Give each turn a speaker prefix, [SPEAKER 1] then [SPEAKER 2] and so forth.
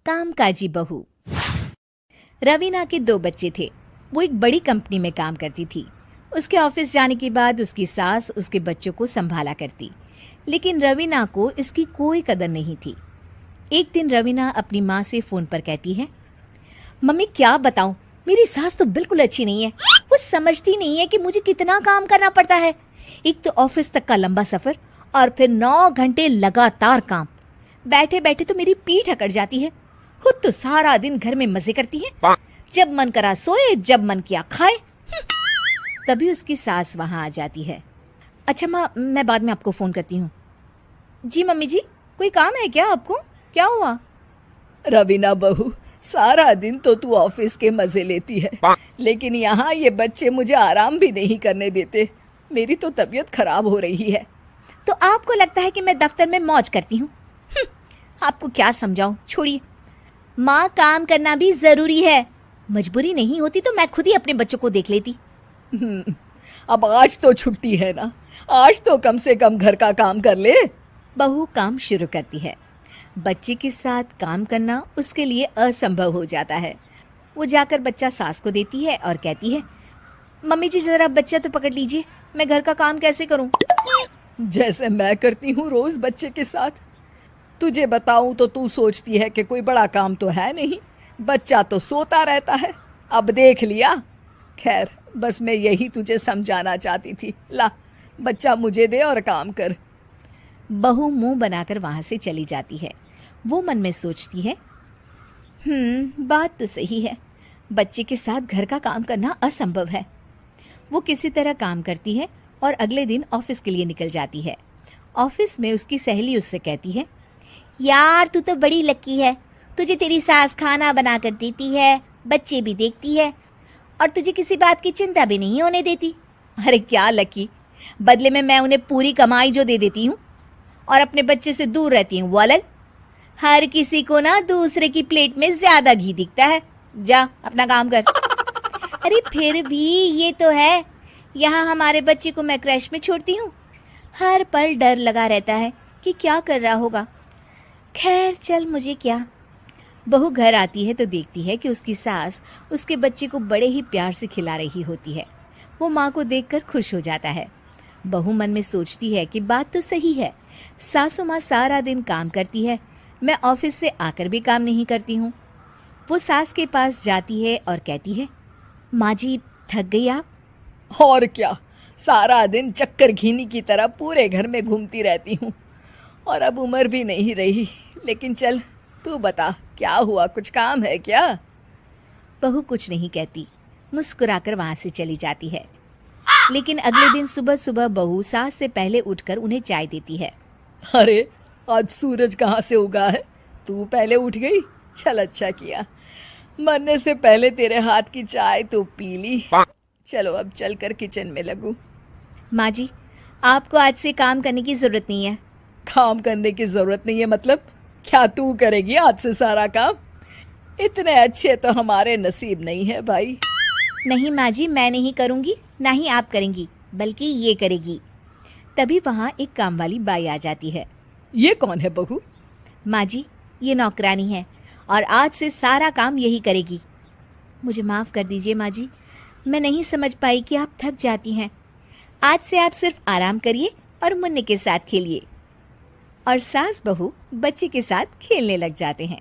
[SPEAKER 1] कामकाजी बहू। रवीना के 2 बच्चे थे। वो एक बड़ी कंपनी में काम करती थी। उसके ऑफिस जाने के बाद उसकी सास उसके बच्चों को संभाला करती, लेकिन रवीना को इसकी कोई कदर नहीं थी। एक दिन रवीना अपनी माँ से फोन पर कहती है, मम्मी क्या बताऊं, मेरी सास तो बिल्कुल अच्छी नहीं है। वो समझती नहीं है कि मुझे कितना काम करना पड़ता है। एक तो ऑफिस तक का लंबा सफर और फिर 9 घंटे लगातार काम। बैठे बैठे तो मेरी पीठ अकड़ जाती है। खुद तो सारा दिन घर में मजे करती है, जब मन करा सोए, जब मन किया खाए। तभी उसकी सास वहां आ जाती है। अच्छा माँ, मैं बाद में आपको फोन करती हूँ। जी मम्मी जी, कोई काम है क्या आपको? क्या हुआ?
[SPEAKER 2] रवीना बहू, सारा दिन तो तू ऑफिस के मजे लेती है, लेकिन यहाँ ये बच्चे मुझे आराम भी नहीं करने देते। मेरी तो तबीयत खराब हो रही है।
[SPEAKER 1] तो आपको लगता है कि मैं दफ्तर में मौज करती हूँ? आपको क्या समझाऊं, छोड़िए। माँ, काम करना भी जरूरी है। मजबूरी नहीं होती तो मैं खुद ही अपने बच्चों को देख लेती।
[SPEAKER 2] अब आज तो छुट्टी है ना, आज तो कम से कम घर का काम कर ले।
[SPEAKER 1] बहू काम शुरू करती है। बच्चे के साथ काम करना उसके लिए असंभव हो जाता है। वो जाकर बच्चा सास को देती है और कहती है, मम्मी जी जरा बच्चा तो पकड़ लीजिए, मैं घर का काम कैसे करूं?
[SPEAKER 2] जैसे मैं करती हूँ रोज बच्चे के साथ। तुझे बताऊं तो तू सोचती है कि कोई बड़ा काम तो है नहीं, बच्चा तो सोता रहता है। अब देख लिया। खैर, बस मैं यही तुझे समझाना चाहती थी। ला, बच्चा मुझे दे और काम कर।
[SPEAKER 1] बहू मुंह बनाकर वहां से चली जाती है। वो मन में सोचती है, बात तो सही है, बच्चे के साथ घर का काम करना असंभव है। वो किसी तरह काम करती है और अगले दिन ऑफिस के लिए निकल जाती है। ऑफिस में उसकी सहेली उससे कहती है, यार तू तो बड़ी लकी है, तुझे तेरी सास खाना बना कर देती है, बच्चे भी देखती है और तुझे किसी बात की चिंता भी नहीं होने देती। अरे क्या लकी, बदले में मैं उन्हें पूरी कमाई जो दे देती हूँ और अपने बच्चे से दूर रहती हूँ वो अलग। हर किसी को ना दूसरे की प्लेट में ज्यादा घी दिखता है। जा अपना काम कर। अरे फिर भी ये तो है, यहाँ हमारे बच्चे को मैं क्रैश में छोड़ती हूँ, हर पल डर लगा रहता है कि क्या कर रहा होगा। खैर चल, मुझे क्या। बहू घर आती है तो देखती है कि उसकी सास उसके बच्चे को बड़े ही प्यार से खिला रही होती है। वो माँ को देखकर खुश हो जाता है। बहू मन में सोचती है कि बात तो सही है, सासू माँ सारा दिन काम करती है, मैं ऑफिस से आकर भी काम नहीं करती हूँ। वो सास के पास जाती है और कहती है, माँ जी थक गई आप?
[SPEAKER 2] और क्या, सारा दिन चक्कर घीनी की तरह पूरे घर में घूमती रहती हूँ और अब उम्र भी नहीं रही। लेकिन चल तू बता, क्या हुआ, कुछ काम है क्या?
[SPEAKER 1] बहू कुछ नहीं कहती, मुस्कुराकर वहां से चली जाती है। लेकिन अगले दिन सुबह सुबह बहू सास से पहले उठकर उन्हें चाय देती है।
[SPEAKER 2] अरे आज सूरज कहाँ से उगा है, तू पहले उठ गई। चल अच्छा किया, मरने से पहले तेरे हाथ की चाय तो पी ली। चलो अब चलकर किचन में लगूं।
[SPEAKER 1] माँ जी, आपको आज से काम करने की जरूरत नहीं है।
[SPEAKER 2] काम करने की जरूरत नहीं है मतलब? क्या तू करेगी आज से सारा काम? इतने अच्छे तो हमारे नसीब नहीं है भाई।
[SPEAKER 1] नहीं माँ जी, मैं नहीं करूँगी, ना ही आप करेंगी, बल्कि ये करेगी। तभी वहाँ एक काम वाली बाई आ जाती है।
[SPEAKER 2] ये कौन है बहू?
[SPEAKER 1] माँ जी, ये नौकरानी है और आज से सारा काम यही करेगी। मुझे माफ़ कर दीजिए माँ जी, मैं नहीं समझ पाई कि आप थक जाती हैं। आज से आप सिर्फ आराम करिए और मुन्ने के साथ खेलिए। और सास बहू बच्चे के साथ खेलने लग जाते हैं।